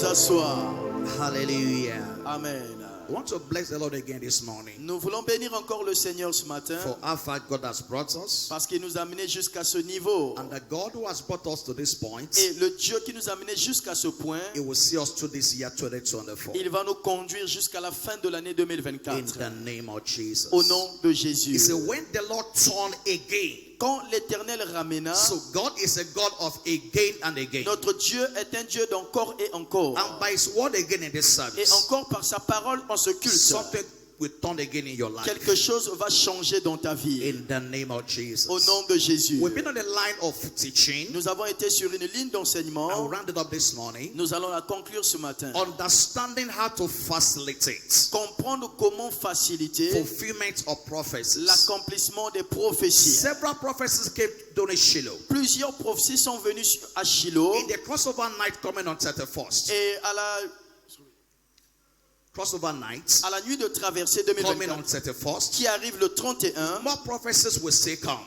nous asseoir. Hallelujah. Amen. I want to bless the Lord again this morning Nous voulons bénir encore le Seigneur ce matin for how far God has brought us. parce qu'il nous a amenés jusqu'à ce niveau. And the God who has brought us to this point, Et le Dieu qui nous a amenés jusqu'à ce point, He will see us through this year 2024. il va nous conduire jusqu'à la fin de l'année In 2024. the name of Jesus. Au nom de He Jésus. said, when the Lord turned again, Quand l'Éternel ramena, so God is a God of again and again. notre Dieu est un Dieu d'encore et encore. And by His word again in this Et service, encore par sa parole en ce culte, something will turn again in your life. quelque chose va changer dans ta vie. In the name of Jesus. Au nom de Jésus. We've been on the line of teaching. Nous avons été sur une ligne I'll d'enseignement. round it up this morning. Nous allons la conclure ce matin. Understanding how to facilitate Comprendre comment faciliter fulfillment of prophecies. l'accomplissement des prophéties. Several prophecies came during Shiloh. Plusieurs prophéties sont venues à Shiloh. In the crossover night coming on 31st. Et Crossover night à la nuit de traversée coming on 2024, 31st. qui arrive le 31, More prophecies will still come.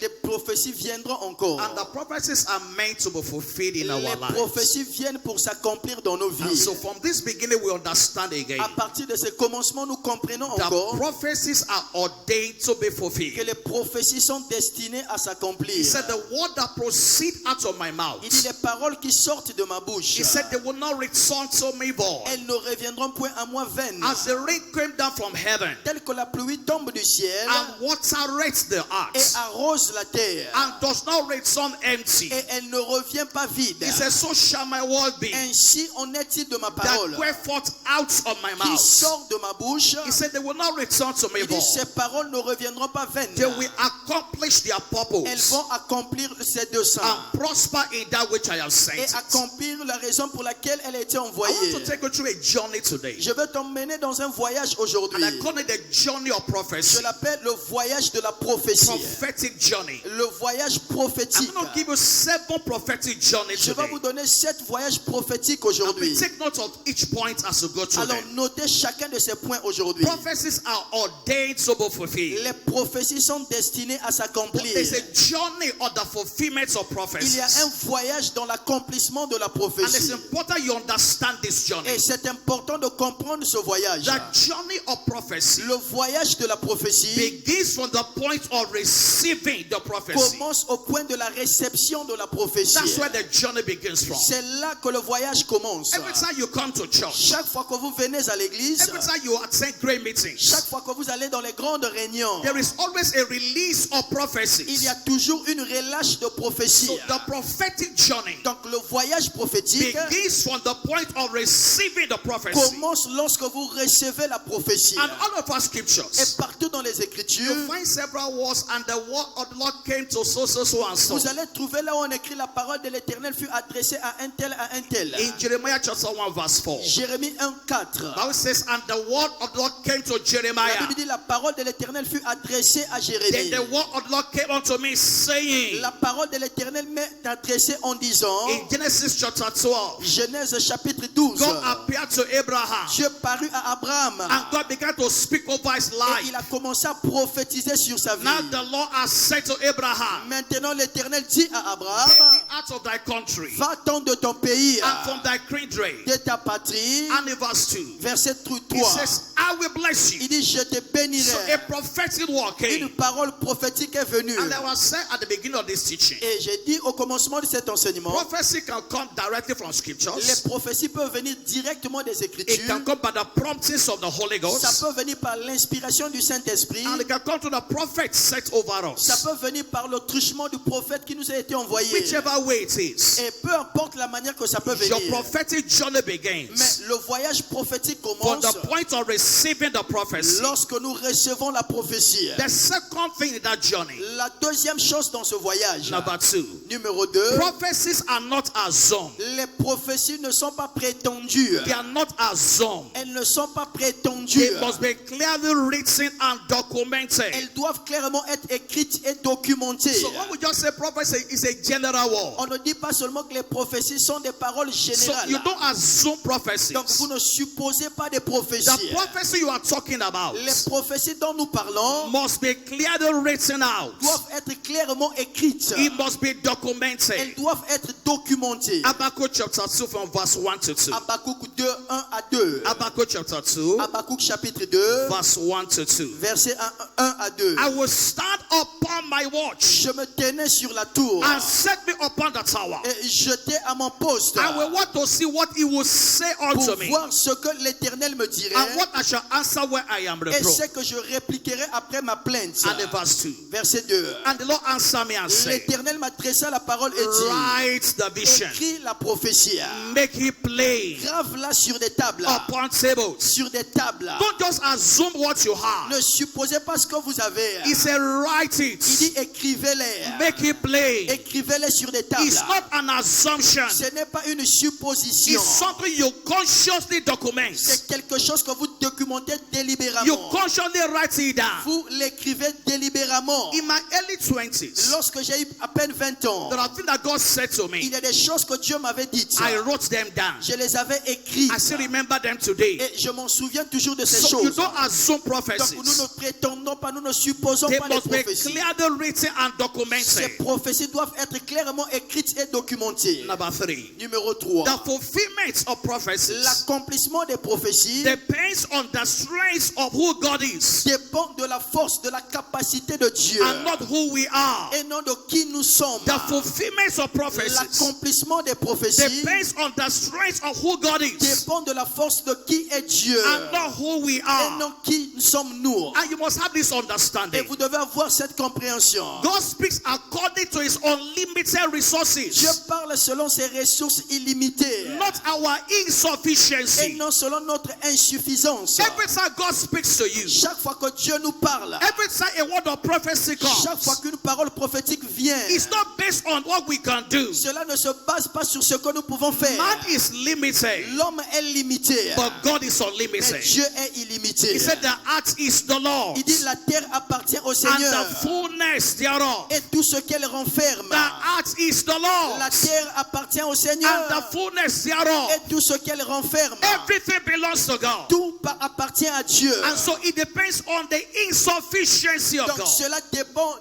les prophéties viendront encore. And the prophecies are meant to be fulfilled in our Les lives. prophéties viennent pour s'accomplir dans nos And vies. so from this beginning we understand again. À partir de ce commencement, nous comprenons The encore prophecies are ordained to be que fulfilled. les prophéties sont destinées à He s'accomplir. said, the word that proceed out of my mouth. Il dit les paroles qui sortent de ma bouche, He said, they will not return to me void. elles ne reviendront point à moi vaines. As the rain came down from heaven Telle que la pluie tombe du ciel and watereth the et earth arrose la terre, and does not return empty. et elle ne revient pas vide. He said, so shall my word be Ainsi en est-il de ma that parole went forth out of my qui mouth. sort de ma bouche. He said, they will not return to me Il dit void. ces paroles ne reviendront pas vaines. They will accomplish their Elles purpose vont accomplir ses desseins and prosper in that which I have sent. et it. accomplir la raison pour laquelle elle a été I want envoyée. to take you through a journey today. Je vais t'emmener dans un voyage aujourd'hui. And I call it the journey of prophecy. Je l'appelle le voyage de la prophétie. Prophetic journey. Le voyage I'm prophétique. going to give you 7 prophetic journeys Je vais today. vous donner 7 voyages prophétiques And aujourd'hui. we take note of each point as we go through Alors them. notez chacun de ces points aujourd'hui. Prophecies are ordained to be fulfilled. Les prophéties sont destinées à s'accomplir. There's a journey of the fulfillment of Il prophecies. y a un voyage dans l'accomplissement de la And it's prophétie. important you understand this journey. Et c'est important de comprendre ce voyage. The journey of prophecy Le voyage de la prophétie begins from the point of receiving the prophecy. commence au point de la réception de la prophétie. That's where the journey begins from. C'est là que le voyage commence. Every time you come to church, Chaque fois que vous venez à l'église, every time you attend great meetings, chaque fois que vous allez dans les grandes réunions, there is always a release of il prophecies. y a toujours une relâche de prophétie. So the prophetic journey Donc le voyage prophétique begins from the point of receiving the prophecy. commence lorsque vous recevez la prophétie. And all of our Et scriptures, partout dans les Écritures, you find several words, and the word of the Lord came to so and so. vous allez trouver là où on écrit la parole de l'Éternel fut adressée à un tel, à un tel. In Jeremiah chapter 1 verse 4, Jérémie 1:4. Bible says, and the word of the Lord came to La Jeremiah. Bible dit la parole de l'Éternel fut adressée à Then Jérémie. the word of the Lord came unto me, saying, La parole de l'Éternel m'est adressée en disant, in Genesis chapter 12, Genèse chapitre 12, God appeared to Abraham, Dieu parut à Abraham and God began to speak over his et life. il a commencé à prophétiser sur sa vie. Now the Lord has said to Abraham, Maintenant l'Éternel dit à get Abraham, thee out of thy country va-t'en de ton pays, and from thy kindred. de ta patrie. And in verse 2, Verset he 3, says, I will bless you. il dit je te So bénirai. a prophetic word Une came. parole prophétique est venue. And I was said at the beginning of this teaching, Et j'ai dit au commencement de cet enseignement, prophecy can come directly from les scriptures. prophéties peuvent venir directement des It Écritures. can come by the promptings of the Holy Ça Ghost. peut venir par l'inspiration du Saint-Esprit. And it can come to the prophet set over Ça us. peut venir par le truchement du prophète qui nous a été envoyé. Whichever way it is, Et peu importe la manière que ça peut your venir. prophetic journey begins Mais le voyage prophétique from commence the point of receiving the prophecy. lorsque nous recevons la prophétie. The second thing in that journey, La deuxième chose dans ce voyage, number 2, numéro 2, prophecies are not assumed. les prophéties ne sont pas prétendues. They are not assumed. Elles ne sont pas prétendues. They must be clearly written and documented. Elles doivent clairement être écrites et documentées. So when we just say prophecy, it's a general word. On ne dit pas seulement que les prophéties sont des paroles So générales. you don't assume prophecies. Donc vous ne supposez pas des prophéties. The prophecy you are talking about Les prophéties dont nous parlons must be clearly written out. doivent être clairement écrites. It must be documented. Elles doivent être documentées. Habakkuk chapter 2 from verse 1 to 2. Habakkuk 2, 1 à 2. Habakkuk chapter 2 Habakkuk chapitre 2, verse 1 to 2. verset 1 à 2. I will stand upon my watch Je me tenais sur la tour and set me upon the tower. et j'étais à mon poste I will want to see what he will say pour unto me, voir ce que l'Éternel me dirait and what I shall answer when I am et reproved. ce que je répliquerai après ma plainte. And the verse 2. Verset 2. And the Lord answered me and said, L'Éternel m'adressa la parole et dit, write the vision, écris la prophétie, make it plain grave-la sur des tables, upon tables. sur des tables. Don't just assume what you have. Ne supposez pas ce que vous avez. He said, write Il dit it, écrivez-les. make it plain. Écrivez-les sur des tables. It's not an assumption. Ce n'est pas une supposition. It's something you consciously document. C'est quelque chose que vous documentez You délibérément. consciously write it down. Vous l'écrivez délibérément. In my early 20s, Lorsque j'ai eu à peine 20 ans, there are things that God said to il me. y a des choses que Dieu m'avait dites. I wrote them down. Je les avais écrites. I still remember them today. Et je m'en souviens toujours de ces So you choses. don't assume Donc nous prophecies. ne prétendons pas, nous ne supposons They pas les must be prophéties. clearly written and Ces documented. prophéties doivent être clairement écrites et documentées. Number 3. Numéro 3. The fulfillment of prophecies L'accomplissement des prophéties depends on the strength of who God is dépend de la force, de la capacité de Dieu and not who we are. et non de qui nous sommes. The fulfillment of prophecies L'accomplissement des prophéties depends on the strength of who God is dépend de la force de qui est Dieu and not who we et are. non qui sommes nous. And you must have this Et understanding. vous devez avoir cette compréhension. God speaks according to his unlimited Dieu resources, parle selon ses ressources illimitées not our et insufficiency. non selon notre insuffisance. Every time God speaks to you, Chaque fois que Dieu nous parle, every time a word of prophecy chaque fois comes, qu'une parole prophétique vient, it's not based on what we can do. cela ne se base pas sur ce que nous pouvons faire. Man is limited, L'homme est limité, but God is mais unlimited. Dieu est illimité. He said the earth is the Lord Il dit la terre appartient au and Seigneur the fullness thereof. et tout ce qu'elle renferme. The earth is the La Lord's terre appartient au and Seigneur the fullness thereof. et tout ce qu'elle renferme. Everything belongs to God. Tout appartient à Dieu. And so it depends on the insufficiency of Donc God. cela dépend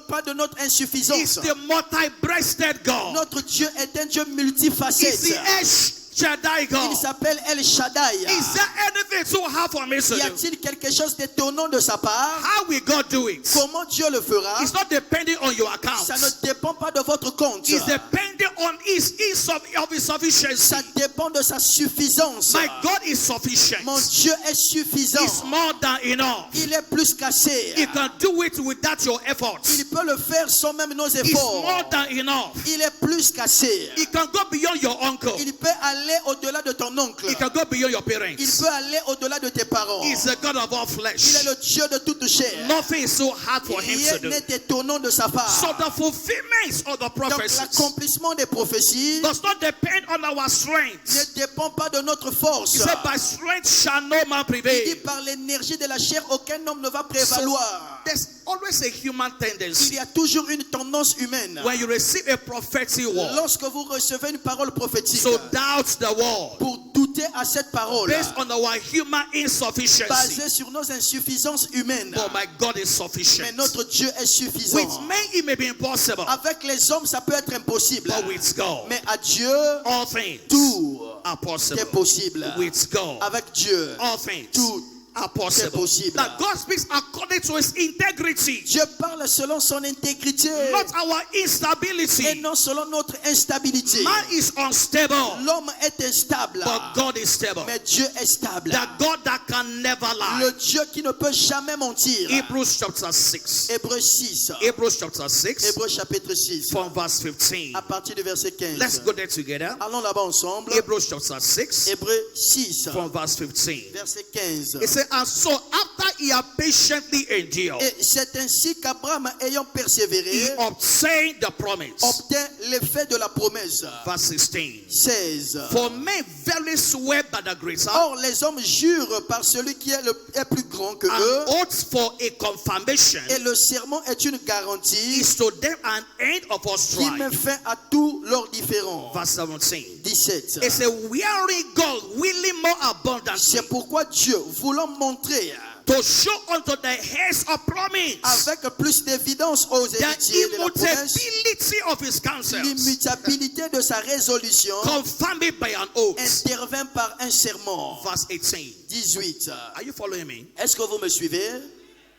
pas de notre He's insuffisance. the multi-breasted God. Notre Dieu est un Dieu He's multifacette. the El Shaddai Il God. s'appelle El Shaddai. Is there anything too hard for me to Y do? a-t-il quelque chose d'étonnant de sa part? How will God do it? Comment Dieu le fera? It's not depending on your account. Ça ne dépend pas de votre compte. It's depending on his sufficiency. Ça dépend de sa suffisance. My God is sufficient. Mon Dieu est suffisant. It's more than enough. Il est plus qu'assez. He can do it without your efforts. Il peut le faire sans même nos It's efforts. more than enough. Il est plus qu'assez. He can go beyond your uncle. Il peut aller au-delà de ton oncle. He can go beyond your Il parents. peut aller au-delà de tes parents. He's the God of all Il flesh. est le Dieu de toute chair. Nothing is so hard for him Rien to do. n'est étonnant de sa part. So the fulfillment of the Donc prophecies l'accomplissement des prophéties does not depend on our ne strength. dépend pas de notre force. He said, by strength shall no man Il dit prevail. par l'énergie de la chair, aucun homme ne va prévaloir. There's always a human Il tendency. y a toujours une tendance humaine. When you receive a prophetic word, Lorsque vous recevez une parole prophétique, so doubt the word pour douter à cette parole, based on our human insufficiency. basée sur nos insuffisances humaines. But my God is Mais sufficient. notre Dieu est suffisant. With men it may be impossible, Avec les hommes, ça peut être impossible. but with God, Mais à Dieu, all things tout are est possible. possible. With God, Avec Dieu, all things tout are possible. possible. That God speaks according to his integrity, Dieu parle selon son intégrité not our et instability. non selon notre instabilité. Man is unstable, L'homme est instable, but God is stable. mais Dieu est stable. The God that can never lie. Le Dieu qui ne peut jamais mentir. Hebrews chapter 6. Hébreux 6. Hebrews chapter 6 Hébreux chapitre 6. from verse 15. À partir du verset 15. Let's go there together. Allons là-bas ensemble. Hebrews chapter 6 Hébreux 6. from verse 15. Verset 15. It says, and so after he had patiently endured, Et c'est ainsi qu'Abraham, ayant persévéré, he obtained the promise. obtint l'effet de la promesse. Verse 16. 16. For men verily swear by the greater, Or, les hommes jurent par celui qui est plus grand que eux, an oath for a confirmation et le serment est une garantie is to them an end of all qui met strife. fin à tous leurs différends. Verse 17. 17. It's a wearing God willing more abundantly C'est pourquoi Dieu, voulant montrer to show unto the heirs of promise avec plus d'évidence aux the héritiers de la promesse immutability of his counsels, l'immutabilité de sa résolution, confirmed by an oath. intervint par un serment. Verse 18. 18. Are you following me? Est-ce que vous me suivez?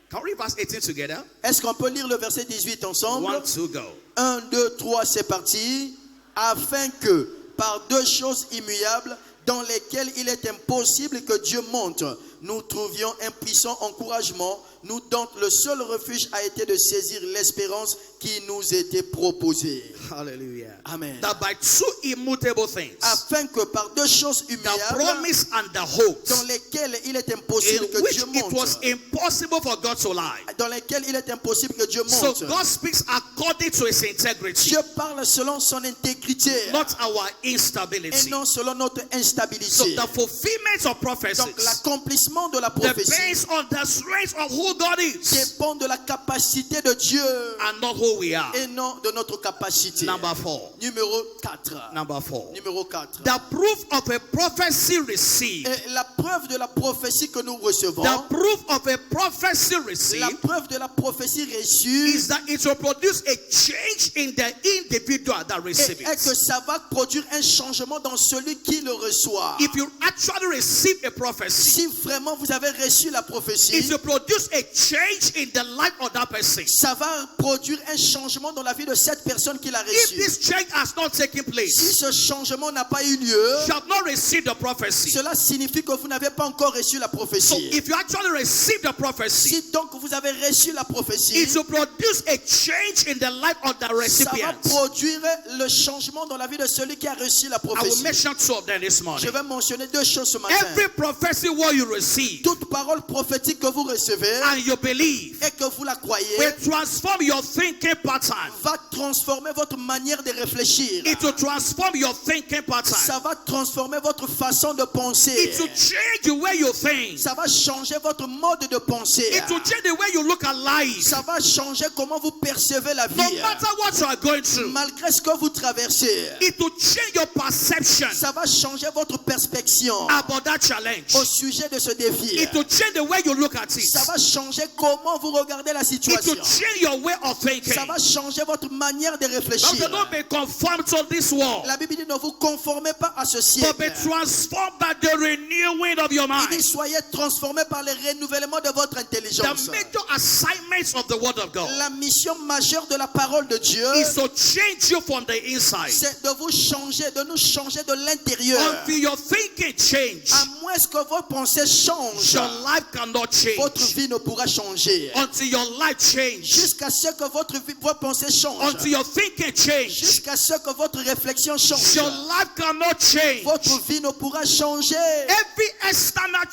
Can we read verse 18 together? Est-ce qu'on peut lire le verset 18 ensemble? 1, 2, go. 1, 2, 3, c'est parti. Afin que, par deux choses immuables, dans lesquelles il est impossible que Dieu montre, nous trouvions un puissant encouragement, nous dont le seul refuge a été de saisir l'espérance qui nous était proposée. Hallelujah. Amen. That by two immutable things, Afin que par deux choses the immuables, promise and the hope, dans lesquelles il est in impossible que which Dieu it was montre, impossible for God to lie. dans lesquelles il est impossible que Dieu So montre. God speaks according to his integrity, Dieu parle selon son intégrité not our et instability. non selon notre So instabilité. the fulfillment of prophecies Donc l'accomplissement de la prophétie depends on the strength of who God is dépend de la capacité de Dieu and not who we are. et non de notre capacité. Number 4. Numéro 4. Number 4. Numéro 4. The proof of a prophecy received. Et la preuve de la prophétie que nous recevons, The proof of a prophecy la received preuve de la prophétie reçue is that it will produce a change in the individual that receives est que it. ça va produire un changement dans celui qui le reçoit. If you actually receive a prophecy, Si vraiment vous avez reçu la it prophétie, will produce a change in the life of that person. ça va produire un changement dans la vie de cette personne qui l'a If reçu. this change has not taken Si place, ce changement n'a pas eu lieu, you have not received the prophecy. cela signifie que vous n'avez pas encore reçu la So prophétie. if you actually receive the prophecy, Si donc vous avez reçu la prophétie, it will produce a change in the life of the ça va recipient. produire le changement dans la vie de celui qui a reçu la I will prophétie. mention two of them this morning. Je vais mentionner deux choses ce matin. Every prophecy what you receive Toute parole prophétique que vous recevez and you believe et que vous la croyez will transform your thinking pattern. va transformer votre manière de réfléchir. It will transform your thinking pattern. Ça va transformer votre façon de penser. It will change the way you think. Ça va changer votre mode de pensée. It will change the way you look at life. Ça va changer comment vous percevez la No vie. matter what you are going through, Malgré ce que vous traversez, it will change your perception ça va changer votre perspective about that challenge. au sujet de ce défi. It will change the way you look at it. Ça va changer comment vous regardez la It situation. will change your way of thinking. Ça va changer votre manière de réfléchir. Don't be conformed to this world, La Bible dit ne vous conformez pas à ce but siècle. be transformed by the renewing of your Il dit mind. soyez transformés par le renouvellement de votre intelligence. The major assignments of the Word of God La mission majeure de la parole de Dieu, is to change you from the inside. c'est de vous changer, de nous changer de l'intérieur. Until your thinking change, À moins que vos pensées changent, your life cannot votre change. vie ne pourra changer. Until your life change, Jusqu'à ce que vos pensées changent. until your thinking change, Jusqu'à ce que votre réflexion change. your life cannot change. Votre vie ne pourra changer. Every external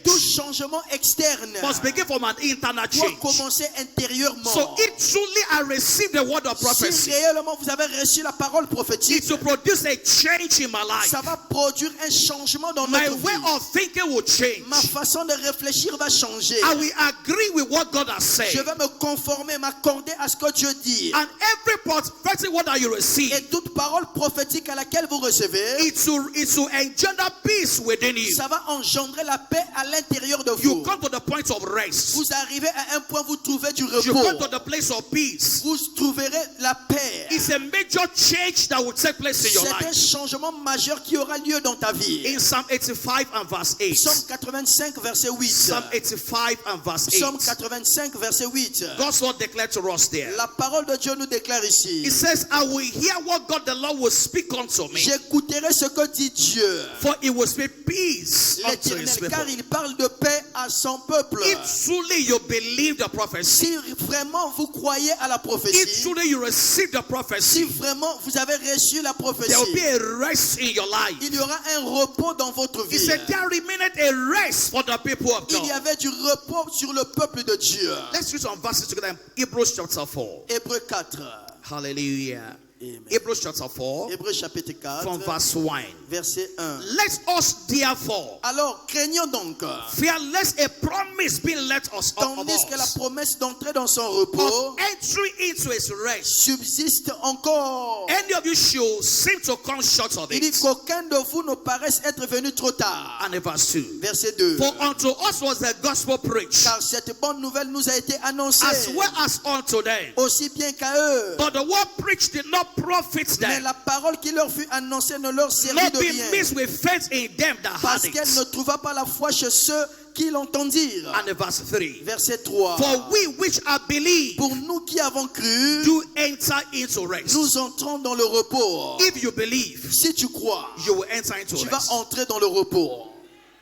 Tout change changement externe must begin from an internal doit change. commencer intérieurement. So if truly I receive the word of Si prophecy, réellement vous avez reçu la parole prophétique, it will produce a change in my life. ça va produire un changement dans My notre way vie. of thinking will change. Ma façon de réfléchir va changer. I will agree with what God has Je said. vais me conformer, m'accorder à ce que Dieu dit. And every prophetic word that you Et receive, toute parole prophétique à laquelle vous recevez, it will engender peace within you. ça va engendrer la paix à l'intérieur de You vous. come to the point of rest. Vous arrivez à un point où vous trouvez du You repos. come to the place of peace. Vous trouverez la paix. It's a major change that will take place in your C'est un life. changement majeur qui aura lieu dans ta vie. In Psalm 85 and verse 8. Psaume 85, verset 8. Psalm 85 and verse 8. Psaume 85, verset 8. God's word declared to us there. La parole de Dieu nous déclare ici. It says, I will hear what God the Lord will speak unto me, J'écouterai ce que dit Dieu, for it will speak peace unto his l'Éternel, people. car il parle de paix à son peuple. If truly you believe the prophecy, Si vraiment vous croyez à la if prophétie, truly you receive the si prophecy, vraiment vous avez reçu la there will be prophétie, a rest in your life. il y aura un repos dans votre He vie. said, there remained a rest for the people of il y God. avait du repos sur le peuple de Dieu. Let's read some verses together in Hebrews chapter 4. Hébreux 4. Hallelujah. Amen. Hebrews chapter 4 Hébreux chapitre 4, from verse 1. verset 1. Let us therefore Alors, craignons donc, fear lest a promise be let us of tandis que la us promesse d'entrer dans son repos of entry into his rest. subsiste encore. Any of you should seem to come short of Il dit it. qu'aucun de vous ne paraisse être venu trop tard. And in verse 2. Verset 2. For unto us was the gospel preached, Car cette bonne nouvelle nous a été annoncée, as well as unto them. aussi bien qu'à eux. But the word preached did not profit Mais them, la parole qui leur fut annoncée ne leur servit not de being rien, mixed with faith in them that had parce it. qu'elle ne trouva pas la foi chez ceux qui l'entendirent. And in verse 3. Verset 3. For we which are believed Pour nous qui avons cru, do enter into rest. nous entrons dans le repos. If you believe, Si tu crois, you will enter into tu vas rest. entrer dans le repos.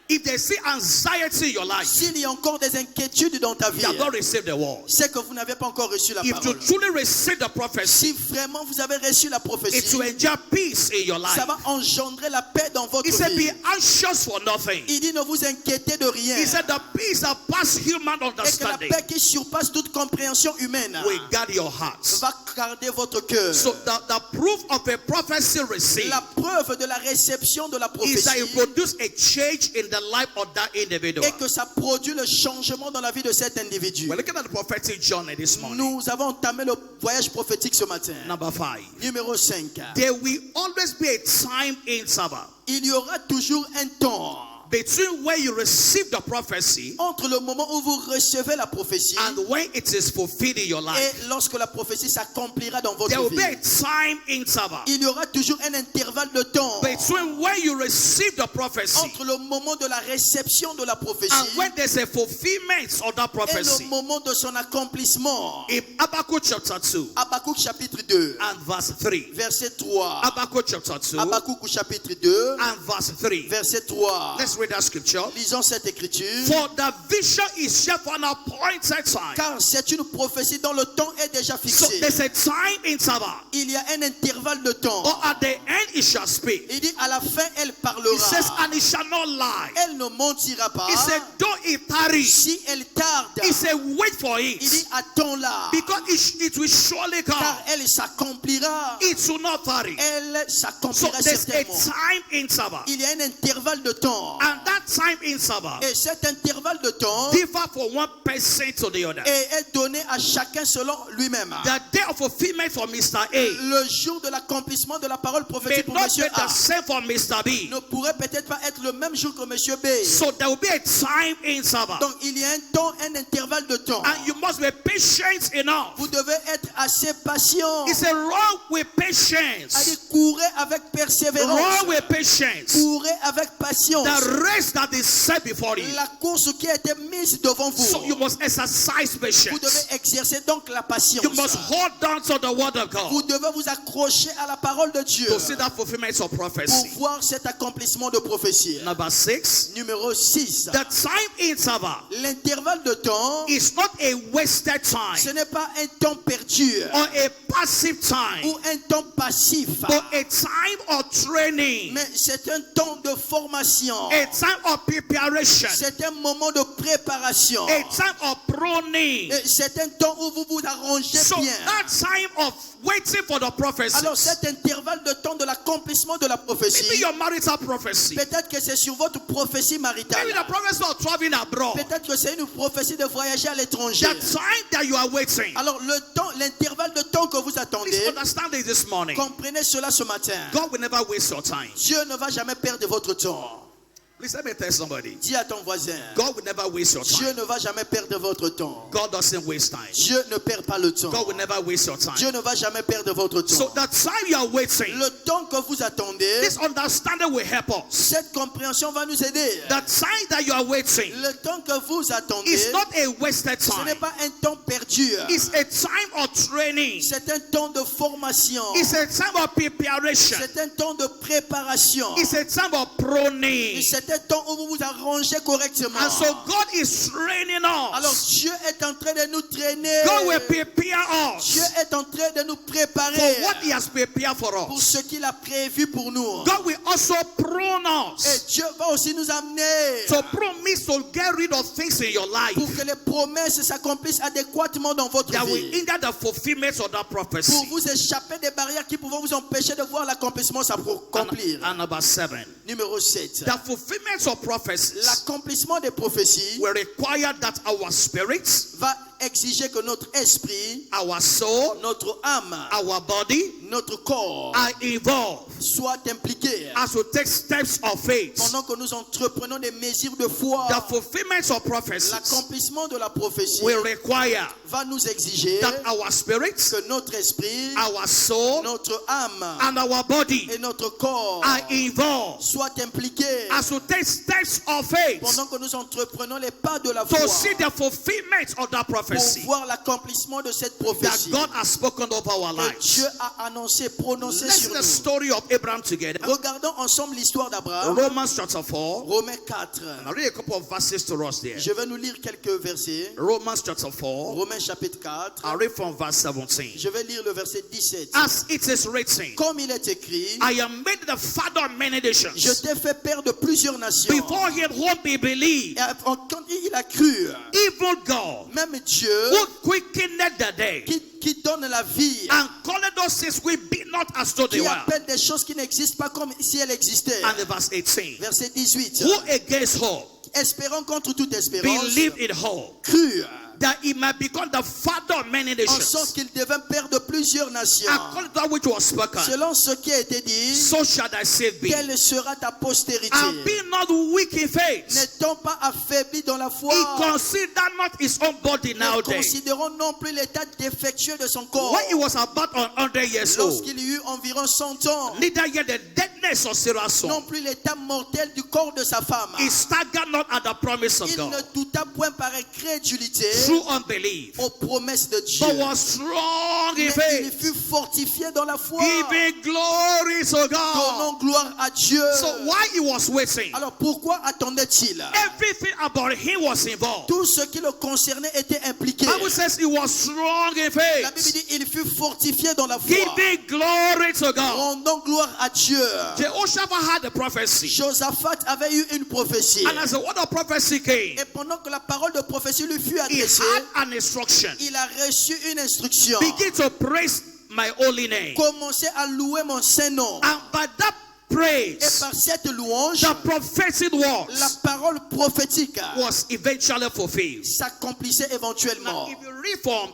If they see anxiety in your life, S'il y a encore des inquiétudes dans ta vie, you have not received the word. c'est que vous n'avez pas encore reçu la If you parole. truly receive the prophecy, Si vraiment vous avez reçu la it prophétie, will engender peace in your life. ça va engendrer la paix dans votre He said, vie. be anxious for nothing. Il dit ne vous inquiétez de rien. He said, the peace that passes human Et que la understanding paix qui surpasse toute compréhension humaine will guard your hearts. va garder votre cœur. So the proof of a prophecy received La preuve de la réception de la is that prophétie it produces a change in the life of that individual. et que ça produit le changement dans la vie de cet individu. We're looking at the prophetic journey this morning. Nous avons entamé le voyage prophétique ce matin. Number 5. Numéro 5. There will always be a time interval Il y aura toujours un temps between when you receive the prophecy entre le moment où vous recevez la prophétie and when it is fulfilled in your life. et lorsque la prophétie s'accomplira dans There votre will be a vie. time interval Il y aura toujours un intervalle de temps between when you receive the prophecy entre le moment de la réception de la and prophétie when there's a fulfillment of that et le prophecy. moment de son accomplissement. In Habakkuk chapter 2 Habakkuk chapitre 2, and verse 3. verset 3. Habakkuk chapter 2 Habakkuk chapitre 2, and verse 3. verset 3. Let's read that scripture. Lisons cette écriture. For the vision is yet for an appointed time. Car c'est une prophétie dont le temps est déjà So fixé. there's a time interval. Il y a un intervalle de temps. Or at the end it shall speak. Il dit à la fin elle It parlera. says, and it shall not lie. Elle ne mentira pas. It said, though it tarries, Si elle tarde, it said, wait for il dit it. attends-la. Because it will surely Car come. elle s'accomplira. It will not tarry. Elle So s'accomplira there's a certainement. time interval. Il y a un intervalle de temps. And that time interval Et cet intervalle de temps differ from one person to the other. est donné à chacun selon lui-même. The day of fulfillment for Mr. A Le jour de l'accomplissement de la parole may prophétique pour not be monsieur A the same for Mr. B. ne pourrait peut-être pas être le même jour que monsieur B. So there will be a time interval. Donc il y a un temps, un intervalle de temps. And you must be patient enough. Vous devez être assez patient. It's a run with patience. Allez, courez avec persévérance. Run with patience. Courez avec patience. The race that is set before you. La course qui a été mise devant vous. So you must exercise Vous patience. devez exercer donc la patience. You must hold down to the word of Vous God devez vous accrocher à la parole de Dieu to see that fulfillment of pour prophecy. voir cet accomplissement de prophétie. Number 6. Numéro 6. The time interval L'intervalle de temps, is not a wasted time ce n'est pas un temps perdu or a passive time, ou un temps passif, but a time of training, mais c'est un temps de formation. a time of preparation, C'est un moment de préparation. a time of pruning. Et c'est un temps où vous vous arrangez So bien. that time of waiting for the prophecy, Alors cet intervalle de temps de l'accomplissement de la maybe prophétie, your marital prophecy, peut-être que c'est sur votre prophétie maritale. maybe the prophecy of traveling abroad, Peut-être que c'est une prophétie de voyager à l'étranger. the time that you are waiting. Alors le temps, l'intervalle de temps que vous Please attendez, understand this this morning. comprenez cela ce matin. God will never waste your time. Dieu ne va jamais perdre votre temps. Please let me tell somebody. Dis à ton voisin, God will never waste your Dieu time. ne va jamais perdre votre temps. God doesn't waste time. Dieu ne perd pas le temps. God will never waste your time. Dieu ne va jamais perdre votre So temps. the time you are waiting, Le temps que vous attendez, this understanding will help us. cette compréhension va nous aider. The time that you are waiting Le temps que vous attendez, is not a wasted ce n'est time. pas un temps perdu. It's a time of training. C'est un temps de formation. It's a time of preparation. C'est un temps de préparation. It's a time of pruning. C'est C'était temps où vous vous arrangez correctement. And so God is training Alors us. Dieu est en train de nous traîner. God will prepare Dieu us est en train de nous for préparer what He has prepared for pour us. ce qu'il a prévu pour nous. God will also prune Et us. Dieu va aussi nous amener So prune means to get rid of things in your life pour que les promesses s'accomplissent adéquatement dans votre that will vie. hinder the fulfillment of that Pour prophecy. vous échapper des barrières qui pourront vous empêcher de voir l'accomplissement s'accomplir. And number 7, Numéro 7. the fulfillment of prophecies L'accomplissement des prophéties will require that our spirits, va exiger que notre esprit, our soul, notre âme, our body notre corps are involved soient impliqués as we take steps of faith. pendant que nous entreprenons des mesures de foi. The fulfillment of prophecies L'accomplissement de la prophétie will require va nous exiger that our spirits, que notre esprit, our soul, notre âme and our body et notre corps are involved soient impliqués as we take steps of faith pendant que nous entreprenons les pas de la to foi see the fulfillment of that pour prophecy voir l'accomplissement de cette that prophétie God has spoken over our que lives. Dieu a annoncé, prononcé Let's sur see the nous. story of Abraham together. Regardons ensemble l'histoire d'Abraham. Romans chapter 4. Romains 4. I'll read a couple of verses to us there. Je vais nous lire quelques versets. Romans chapter 4. Romains chapitre 4. I'll read from verse 17. Je vais lire le verset 17. As it is written, Comme il est écrit, I am made the father of many je nations. t'ai fait père de plusieurs nations. Before him whom he believed, Et quand il a cru, even God, même Dieu who quickened the dead, qui donne la vie, and called those things which be not as though they qui were. appelle des choses qui n'existent pas comme si elles existaient. And the verse 18, Verset 18. who against hope Espérant contre toute espérance, believed in hope, crut that he might become the father of many en nations. sorte qu'il devint père de plusieurs nations. According to that which was spoken, Selon ce qui a été dit, so shall thy seed be. quelle sera ta postérité? And be not weak in faith. N'étant pas affaibli dans la foi, He considered not his own body ne nowadays. considérons non plus l'état défectueux de son corps. When he was about 100 years old, Lorsqu'il eut environ 100 ans, neither yet the deadness of Sarah's non son, plus l'état mortel du corps de sa femme. he staggered not at the promise of Il ne God douta point par incrédulité through unbelief, aux promesses de Dieu. but was strong in Mais il faith, fut fortifié dans la foi. giving glory to God. Donnons gloire à Dieu. So while he was waiting, Alors pourquoi attendait-il? everything about him was involved. Tout ce qui le concernait était impliqué. Bible says he was strong in La faith, Bible dit il fut fortifié dans la foi. giving glory to God. Rendons gloire à Dieu. Jehoshaphat had a prophecy, Josaphat avait eu une prophétie. and as the word of prophecy came, Et pendant que la parole de prophétie lui fut he adressée, had an instruction. il a reçu une instruction. Begin to praise my holy name. Commencez à louer mon Saint-Nom. And by that Et praise, par cette louange, the prophetic la words parole prophétique was eventually fulfilled. s'accomplissait éventuellement. Now, if you read from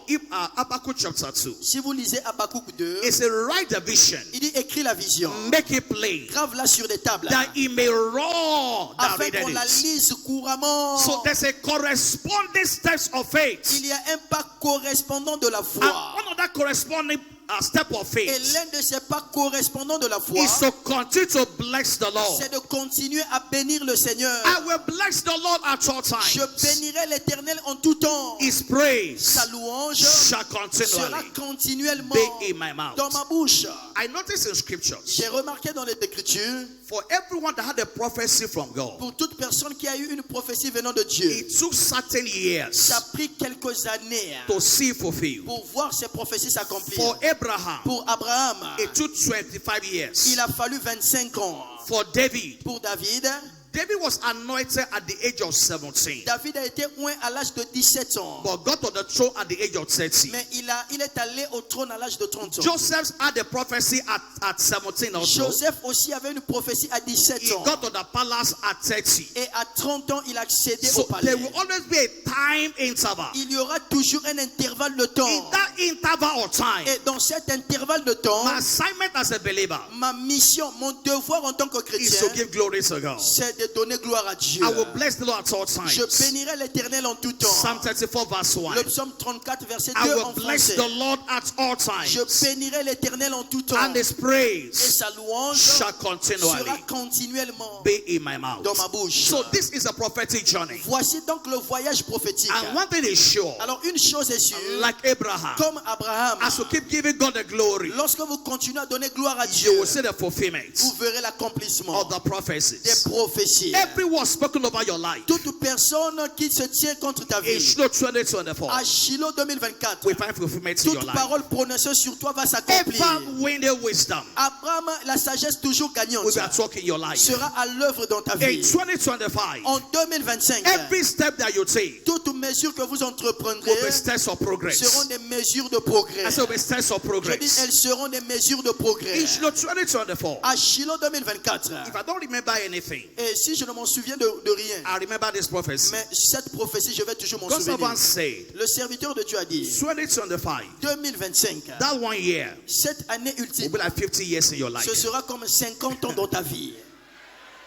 Habakkuk chapter 2, Si vous lisez Habakkuk 2, it's a write the vision, il dit écris la vision, make it plain, grave-la sur des tables, that he may run that afin qu'on readeth la it. lise couramment. So there's a corresponding steps of faith. Il y a un pas correspondant de la And foi. one of that corresponding step of Et faith l'un de ces pas correspondants de la foi, is to continue to bless the Lord. c'est de continuer à bénir le Seigneur. I will bless the Lord at all Je times. bénirai l'Éternel en tout temps. His praise Sa louange shall sera continually continuellement be in my mouth. dans ma bouche. I noticed in scriptures, J'ai remarqué dans les Écritures, for everyone that had a prophecy from God, pour toute personne qui a eu une prophétie venant de Dieu, it took certain years ça a pris quelques années to see fulfilled. pour voir ces prophéties s'accomplir. For Abraham, Pour Abraham, it took 25 years. il a fallu 25 ans. For David, Pour David, David was anointed at the age of 17, David a été oint à l'âge de 17 ans. but got to the throne at the age of 30. Mais il est allé au trône à l'âge de 30 ans. Joseph had a prophecy at 17 also. Joseph aussi avait une prophétie à 17 He ans. got to the palace at 30. Et à 30 ans, il a accédé So au palais. there will always be a time interval. Il y aura toujours un intervalle de In temps. that interval of time, Et dans cet intervalle de temps, my assignment as a believer ma mission, mon devoir en tant que is chrétien, to give glory to God. c'est de donner gloire à Dieu. I will bless the Lord at all times. Je bénirai l'Éternel en tout temps. Psalm 34 verse 1. Le psaume 34, verset I 2 will en bless français. the Lord at all Je times, bénirai l'Éternel en tout temps. and his Et praise sa louange shall sera continually continuellement be in my mouth. dans ma bouche. So this is a prophetic journey. Voici donc le voyage prophétique. And one thing is sure, Alors une chose est sûre, like Abraham, comme Abraham, as you keep giving God the glory, lorsque vous continuez à donner gloire à you Dieu, will see the fulfillment vous verrez l'accomplissement of the des prophecies. prophéties. prophétie. Every word spoken over your life. Toute personne qui se tient contre ta In vie. Shiloh 2024, À Shiloh 2024. we find fulfillment in your Toute life. parole prononcée sur toi va s'accomplir. Abraham winning wisdom Abraham, la sagesse toujours gagnante, will be at work in your life. sera à l'œuvre dans ta In vie. 2025, En 2025, every step that you take toutes mesures que vous will entreprendrez be steps of progress. seront des mesures de progrès. I said will be steps of Je dis, progress. elles seront des mesures de progrès. In Shiloh 2024, À Shiloh 2024. if I don't remember anything, Et si je ne m'en souviens de rien, I remember this prophecy. mais cette prophétie, je vais toujours m'en God souvenir. someone said, Le serviteur de Dieu a dit, 2025, 2025, that 1 year cette année will ultime, be like 50 years in your life. ce sera comme 50 ans dans ta vie.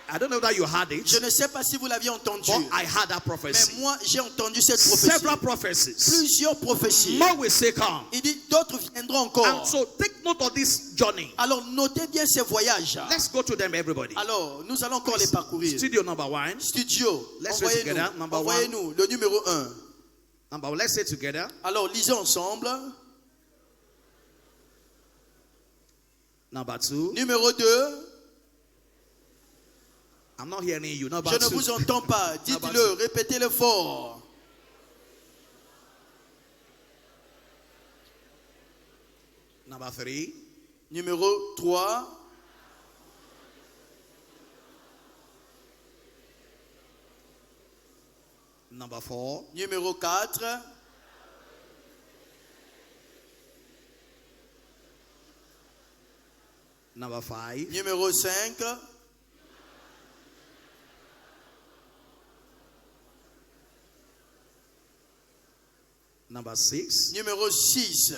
I don't know that you had it, Je ne sais pas si vous l'aviez entendu, but I had that mais prophecy. moi j'ai entendu cette prophétie. Several prophecies. Plusieurs prophéties. More will say come. Il dit d'autres viendront And encore. so take note of this journey. Alors notez bien ces voyages. Let's go to them, everybody. Alors nous allons encore les parcourir. Studio number 1. Studio, Let's read together. Number envoyez-nous le numéro 1. Number 1. Let's say together. Alors lisons ensemble. Number 2. Numéro 2. I'm not hearing you. Number Je ne 2. vous entends pas. Dites-le, répétez-le fort. Number 3. Numéro 3. Number 4. Numéro 4. Number 5. Numéro 5. Number 6. Numéro 6.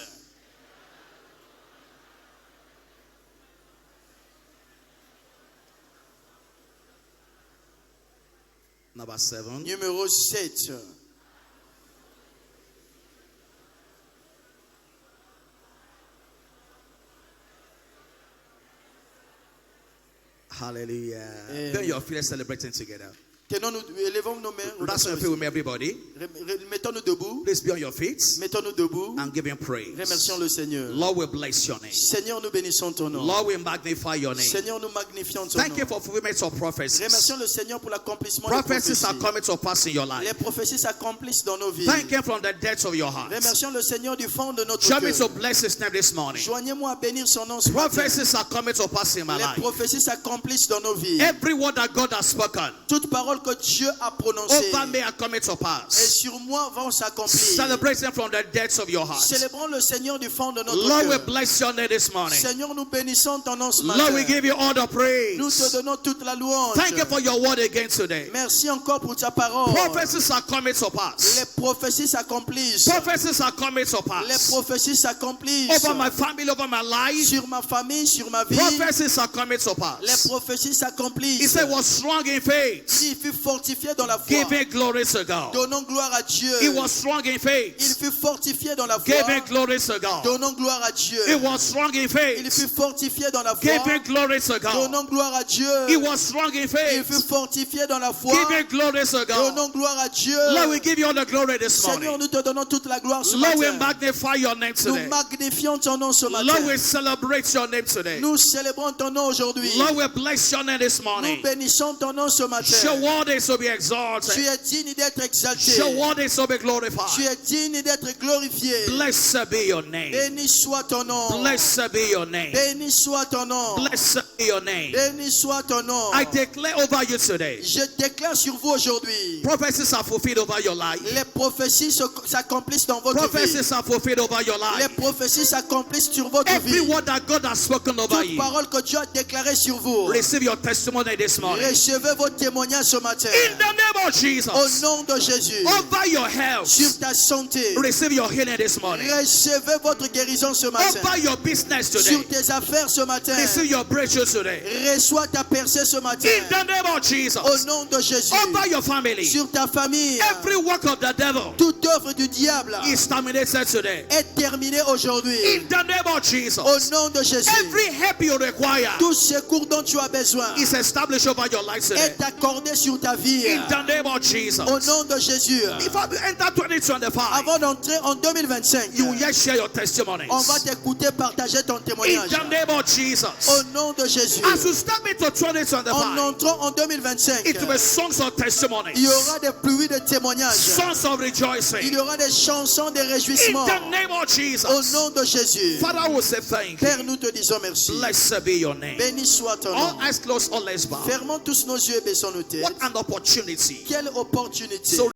Number 7. Numéro 7. Hallelujah. Amen. Then your feet celebrating together. Tenons-nous, élevons nos mains. That's on your feet with me, everybody. Mettons-nous debout. Please be on your feet Mettons-nous debout. and give him praise. Remercions le Seigneur. Lord, we bless your name. Seigneur, nous bénissons ton nom. Lord, we magnify your name. Seigneur, nous magnifions ton Thank you nom. for fulfillment of prophecies. Remercions le Seigneur pour l'accomplissement des Prophecies are prophéties. coming to pass in your Les life. prophéties s'accomplissent dans nos vies. Thank him from the depths of your heart. Remercions le Seigneur du fond de notre Join me to cœur. bless his name this morning. Joignez-moi à bénir son nom ce matin. Prophecies are coming to pass in my Les life. prophéties s'accomplissent dans nos vies. Every word that God has spoken Toute parole que Dieu a prononcée over me are coming to et pass. sur moi vont s'accomplir. Celebrating from the depths of your heart. Célébrons le Seigneur du fond de notre Lord, we cœur. bless your name this morning. Seigneur, nous bénissons ton nom ce Lord, we matin. give you all the Nous te praise. donnons toute la louange. Thank you for your word again today. Merci encore pour ta parole. Prophecies are coming to pass. Les prophéties s'accomplissent. Prophecies are coming to Les pass. prophéties s'accomplissent. Over my family, over my life. Sur ma famille, sur ma vie. Prophecies are coming to Les pass. prophéties He s'accomplissent. said, was strong in faith. Il fut fortifié dans la foi. Giving glory to God. Donnons gloire à Dieu. He was strong in Il faith. fut fortifié dans la foi. Giving glory to God. Donnons gloire à Dieu. He was strong in Il faith. fut fortifié dans la foi. Giving glory to God. Donnons gloire à Dieu. He was strong in Il faith. fut fortifié dans la foi. Giving glory to God. Donnons gloire à Dieu. Lord, we give you all the glory this Seigneur, morning. nous te donnons toute la gloire ce Lord, we matin. magnify your name Nous today. magnifions ton nom ce Lord, matin. we celebrate your name today. Nous célébrons ton nom aujourd'hui. Lord, we bless your name this Nous morning. bénissons ton nom ce Your matin. word is to be Tu exalted. es digne d'être exalté. Your word is to be Tu glorified. es digne d'être glorifié. Blessed be your name. Béni soit ton nom. Blessed be your name. Béni soit ton nom. Blessed be your name. Béni soit ton nom. I declare over you today. Je déclare sur vous aujourd'hui. Prophecies are fulfilled over your life. Les prophéties s'accomplissent dans votre vie. Prophecies are fulfilled over your Les life. prophéties s'accomplissent sur votre Every vie. word that God has spoken over Toute you. parole que Dieu a déclarée sur vous. Receive your testimony this morning. Recevez vos témoignages ce matin. In the name of Au Jesus. nom de Jésus. Over your health. Sur ta santé. Receive your healing this morning. Recevez votre guérison ce matin. Over your business Sur today. tes affaires ce matin. Receive your breakthrough today. Reçois ta percée ce matin. In the name of Jesus. Au nom de Jésus. Over your family. Sur ta famille. Every work of the devil Toute œuvre du diable is terminated today. est terminée aujourd'hui. In the name of Jesus. Au nom de Jésus. Every help you require Tout secours dont tu as besoin is established over your life today. est accordé sur sur ta vie. In the name of Jesus. Au nom de Jésus. Before we enter 2025, Avant d'entrer en 2025, you will yet share your testimonies. on va t'écouter partager ton In témoignage. the name of Jesus. Au nom de Jésus. As you step into En 2025, entrant en 2025, it will be songs of il y testimonies, aura des pluies de témoignages. songs of Il rejoicing. y aura des chansons de In réjouissement. the name of Au Jesus. nom de Jésus. Father, we say thank Père, you. nous te disons merci. Blessed be your name. Béni soit ton All nom. eyes closed, all eyes bow. Fermons tous nos yeux et baissons nos têtes. What an opportunity. Quelle opportunité. So